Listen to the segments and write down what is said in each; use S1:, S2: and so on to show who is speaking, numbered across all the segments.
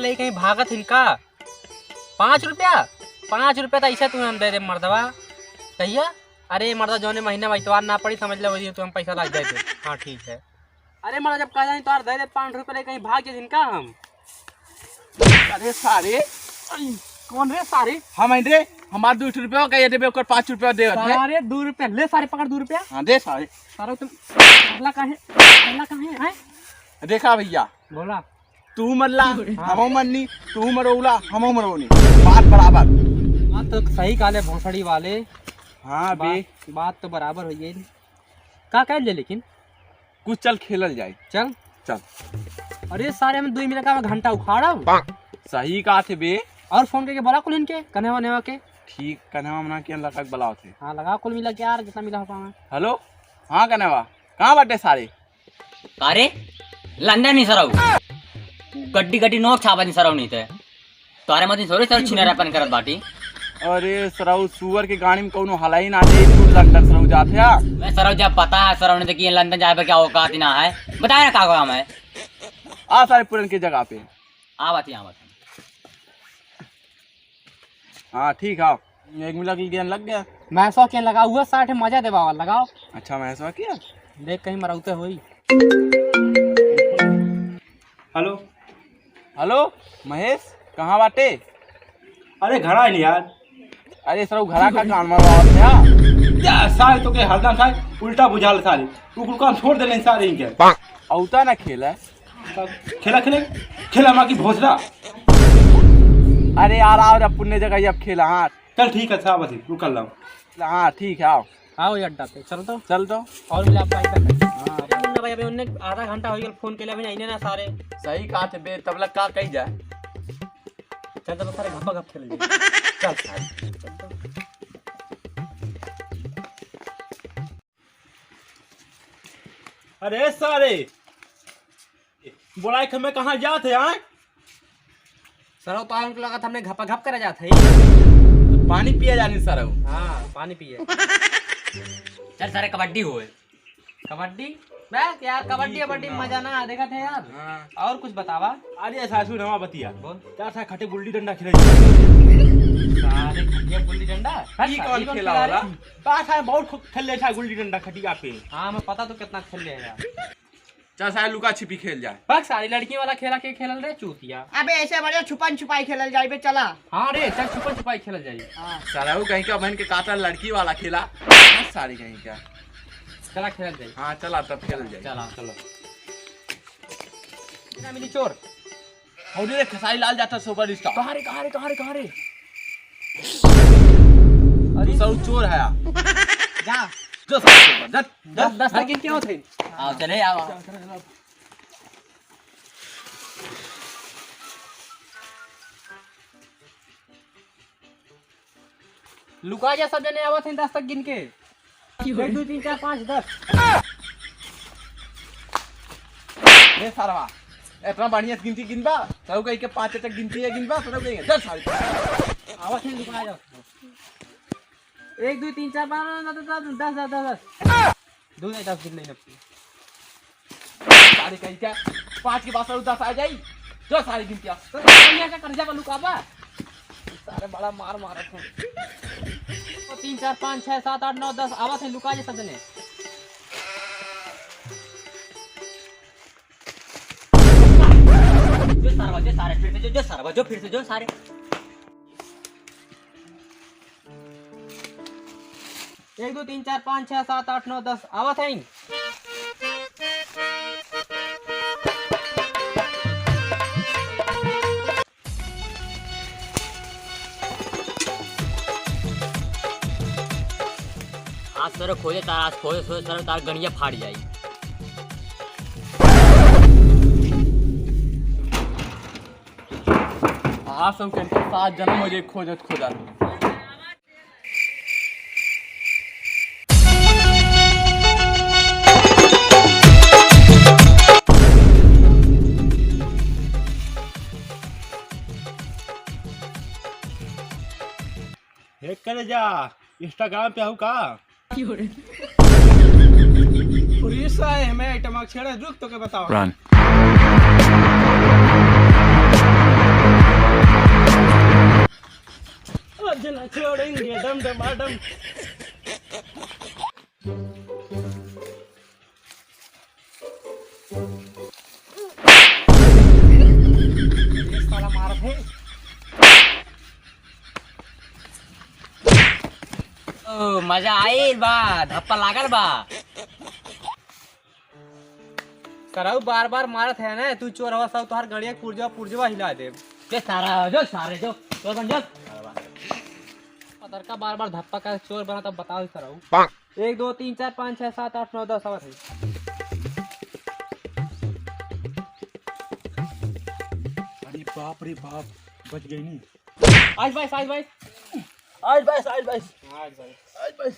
S1: ले कहीं भागत इनका 5 रुपया 5 रुपया तो ऐसा तुम्हें हम दे दे मर्दवा कहिया। अरे मर्दा जोने महीना में इतवार ना पड़ी समझ लो वही तो हम पैसा लाग जाए। हाँ ठीक है। अरे मर्दा जब कह जाए तो दे दे 5 रुपये ले कहीं भाग जाए इनका हम।
S2: अरे सारे
S1: कौन रे सारे?
S2: हम रे हमारे 2 रुपया का ये देबे ओकर 5 रुपया दे।
S1: अरे 2 रुपया ले सारे पकड़ 2 रुपया।
S2: हाँ दे सारे।
S1: सारा तुम पहला कहाँ है?
S2: देखा भैया
S1: बोला
S2: तू मरला हम मरनी, तू मरोला हम मरोनी, बात बराबर।
S1: हाँ तो सही काले भोसड़ी वाले।
S2: हाँ बे
S1: बात तो बराबर हो गई। का कह ले लेकिन
S2: कुछ चल खेलल जाए।
S1: चल
S2: चल।
S1: अरे सारे में 2 मिनट का मैं घंटा उखाड़ा।
S2: सही कहा थे बे।
S1: और फोन करके बोला कुल इनके कन्हवा नेवा के।
S2: ठीक कन्हवा मना के लगा बुलाओ थे।
S1: हाँ लगा कुल मिला के यार जितना मिला हो पाए।
S2: हेलो हाँ कन्हवा कहाँ बाटे सारे?
S3: अरे लंदन नहीं सराऊ गड्डी गड्डी नोक छापा नहीं सराऊ नहीं थे तोरे मत सोरे सर छिनरापन करत बाटी।
S2: अरे सराऊ सुअर के गाड़ी में कौनो हलाई ना दे तू लंदन सराऊ जाते आ।
S3: मैं सराऊ जब पता है सराऊ ने तो कि लंदन जाए पे क्या औकात ना है बताया ना का काम है।
S2: आ सारे पुरन की जगह पे
S3: आ बात यहाँ बात।
S2: हाँ ठीक है 1 मिनट गेन लग गया।
S1: मैं 100 के लगा हुआ 60 मजा दे बाबा लगाओ।
S2: अच्छा मैं ऐसा किया
S1: देख कहीं मराउते हुई।
S4: हेलो
S2: हेलो महेश कहाँ बाटे?
S4: अरे घड़ा है नहीं यार।
S2: अरे सर घरा का कान मार
S4: क्या सारे तो के हरदम सारे उल्टा बुझाल सारे तू कुल काम छोड़ देने सारे इनके
S2: औता ना खेला।
S4: खेला खेले खेला माँ की भोसला।
S2: अरे यार आओ अब पुण्य जगह अब खेला। हाँ
S4: चल ठीक है साहब बस रुकल रहा हूँ।
S2: हाँ ठीक है आओ
S1: आओ ये अड्डा पे चल तो
S2: चल तो।
S1: और मिला पाई हां भाई अबे उन्ने आधा घंटा हो गया फोन के लिए अभी नहीं ना सारे।
S2: सही कहा थे बे तब लग का कही जाए।
S1: चल तो सारे घप्पा घप खेल
S2: चल
S4: अरे सारे बोला मैं कहाँ जाते हैं?
S1: सर तो हमको लगा था हमने घप्पा घप कर जाते
S2: पानी पिया जानी सर।
S1: हाँ पानी पिए।
S3: चल सारे कबड्डी हुए
S1: कबड्डी बस यार कबड्डी कबड्डी मजा ना देखा थे यार।
S4: हाँ।
S1: और कुछ बतावा।
S4: अरे सासू नवा बतिया
S1: बोल
S4: क्या था खटे गुल्ली डंडा खेले
S1: सारे खटिया गुल्ली डंडा
S2: ई कौन खेला वाला?
S4: पास है बहुत खेले था गुल्ली डंडा खटिया पे।
S1: हाँ मैं पता तो कितना खेल ले यार।
S2: चल सारे लुका छिपी खेल जाए।
S1: बस सारी लड़की वाला खेला के खेलल रे चूतिया।
S5: अबे ऐसे बढ़िया छुपन छुपाई खेलल जाई बे चला।
S1: हाँ रे चल छुपन छुपाई खेलल जाई।
S2: सारा कहीं का बहन के काटा लड़की वाला खेला सारी कहीं का।
S1: चला खेलल जाई।
S2: हाँ चला तब खेल जाए।
S1: चला चलो ना मिली चोर।
S2: और खसाई लाल जाता सुपर स्टार।
S1: कहाँ रे
S2: अरे सब चोर है
S5: जा
S2: जो सब जट
S1: 10 तक गिनती होते।
S3: आओ चले आओ
S1: लुका जा सब जने आवत हैं 10 तक गिन के 1 2 3 4 5 10।
S2: ये सारा इतना बढ़िया गिनती गिनबा सब कहीं के 5 तक गिनती है गिनबा सब कहीं 10 सारी
S1: आवत हैं लुका जा 1 2 3 4 5 10 10 2 नहीं 10 गिन नहीं नपती
S2: सारी कहीं क्या 5 के बाद 10 आ जाई जो सारी गिनती आ
S1: तो क्या कर जा लुका बा
S2: सारे बड़ा मार मारत हैं।
S1: 3 4 5 6 7 8 9 10 आवत हैं लुका जा सब जने।
S3: जो सारे फिर से जो सारे
S1: 1 2 3 4 5 6 7 8 9 10 आवत हैं।
S3: आज सर खोजे तार आज खोजे सोचे सर तार गणिया फाड़ जाई।
S2: आज सब के 7 जन्म मुझे खोजत
S4: हेक करे जा इंस्टाग्राम पे हूँ का
S1: उड़ीसा है मैं आइटम छेड़े रुक तो के बताओ।
S6: Run.
S4: न छोड़ेंगे डम डमाडम।
S1: ये साला मारत है।
S3: ओ मजा आइल बा, धप्पा लागल बा।
S1: सराऊ बार बार मारत है ना, तू चोर हवा सब तोहार गड़िया पुर्जवा हिला दे।
S3: जे सारा जो सारे जो तो बन जो।
S1: पतर का बार बार धप्पा का चोर बना, तब बताओ सराऊ। 1 2 3 4 5 6 7 8 9 10 और है।
S4: अरे बाप रे बाप, बच गई नहीं।
S1: आज भाई आज भाई
S4: आज बस आज बस
S1: आज भाई
S4: आज बस।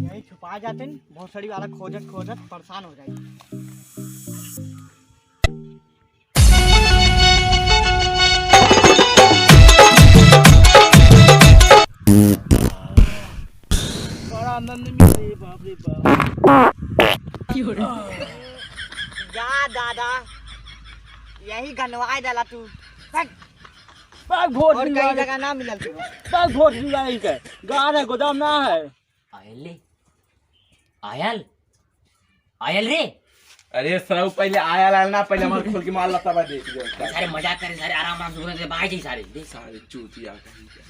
S5: यही छुपा जाते हैं, भोसड़ी वाला खोजत खोजत परेशान हो जाएगी।
S4: बड़ा आनंद मिले, बाप रे बाप।
S5: जा दादा, यही गनवाए डाला तू। भाग।
S4: बाग भोट
S5: और कई जगह ना मिलल तू।
S4: बाग भोट नहीं है, गाँव है गोदाम ना है।
S3: आयल रे, आयल आयल रे।
S2: अरे सराऊ पहले आया लालना, पहले हमारे खोल के मार लता बा देख जो।
S3: सारे मजाक करे, सारे आराम आराम से बोले बाहर जी सारे देख।
S2: सारे चूतिया कहीं के।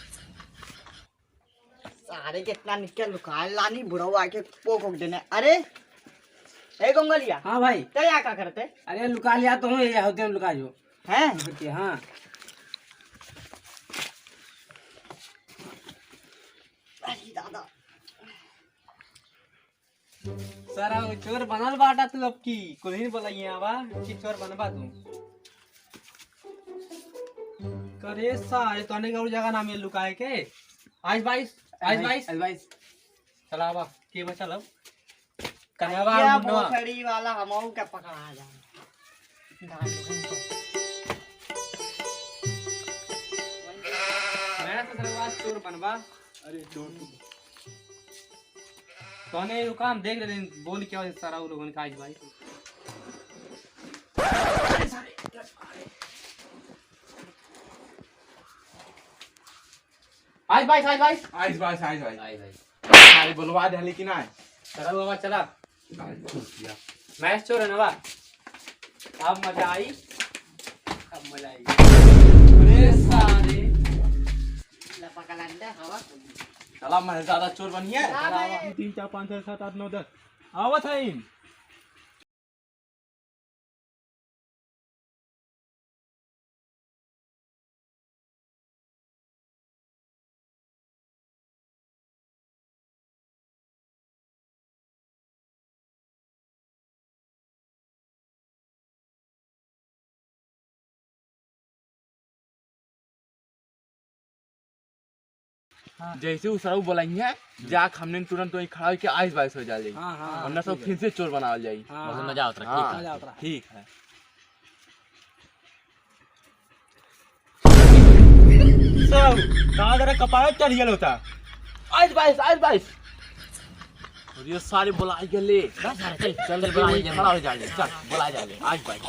S5: सारे कितना निकल लुकाए लानी बुढ़ऊ आके पोक देने। अरे ए गोंगलिया,
S1: हाँ भाई।
S5: ते यहाँ क्या करते
S1: अरे लुका लिया तो हूँ, ये होते लुका जो
S5: हैं?
S1: हाँ।
S5: अरे दादा,
S1: सरा चोर बनल बाटा तू अब की कुल ही बोलाई आवा कि चोर बनबा तू। करे सारे तोने का जगह नाम ये लुकाए के। आज 22 चला आवा के बचा लब कन्यावा
S5: ये
S1: मुन्नवा।
S5: भोसड़ी वाला हमहू के पकड़ा जा।
S1: मैं तो सरवा चोर बनबा।
S4: अरे चोट
S1: तोने ये काम देख ले, बोल क्या हो सारा वो लोगों का। आज भाई आज भाई
S2: आज भाई
S3: आई भाई
S2: सारे बुलवा दे लेकिन आए।
S1: चला बाबा चला।
S2: सारे चूतिया।
S1: मैच चोर है ना बा। अब मजा आई, अब मजा आई। अरे सारे
S5: पकड़ाते हवा।
S2: चला मैं ज्यादा चोर बनिए।
S4: 3 4 5 6 7 8 9 10 आवत है।
S2: जैसे वो सराऊ बोलेंगे जाक हमने तुरंत वही खड़ा होके आइस बाइस हो जाएगी।
S1: हाँ
S2: वरना सब फिर से चोर बनावल जाई।
S3: बहुत मजा आता है।
S2: हाँ ठीक है।
S4: सब कहाँ जरा कपार चढ़ गया होता।
S2: आज बाइस और ये सारे बुला के ले।
S3: बस सारे चल
S2: चल
S3: बुला
S2: वही
S3: लीजिए।
S2: खड़ा हो जाए। चल बुला जाए आज बाइस।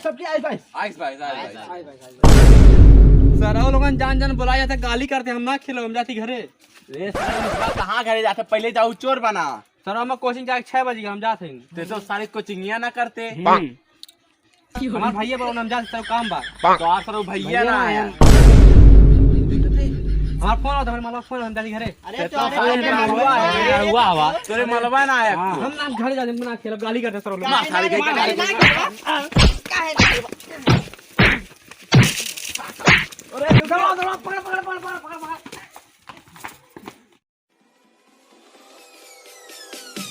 S4: सबकी आज बाइस।
S2: आइस बाइस
S1: सर वो लोगन जान जान बुला जाते, गाली करते, हम ना खिलो, हम जाती घरे।
S2: रे सारे कहाँ घरे जाते, पहले जाओ चोर बना।
S1: सर हम कोचिंग जाके 6 बजे हम जाते हैं।
S2: ते तो सारे कोचिंगिया ना करते।
S1: हमार भैया बोलो हम जाते, सब काम बा।
S2: तो आप सर भैया ना आया।
S1: हमार फोन आता, हमारा फोन हम जाती घरे।
S5: अरे
S2: तो हुआ हवा तेरे मलबा ना आया।
S1: हम ना घर जाते, ना खेलो, गाली करते सर वो लोग।
S2: सारे गए
S1: अरे दौड़ा पकड़ पकड़ पकड़ पकड़ पकड़।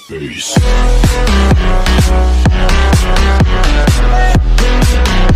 S6: Peace.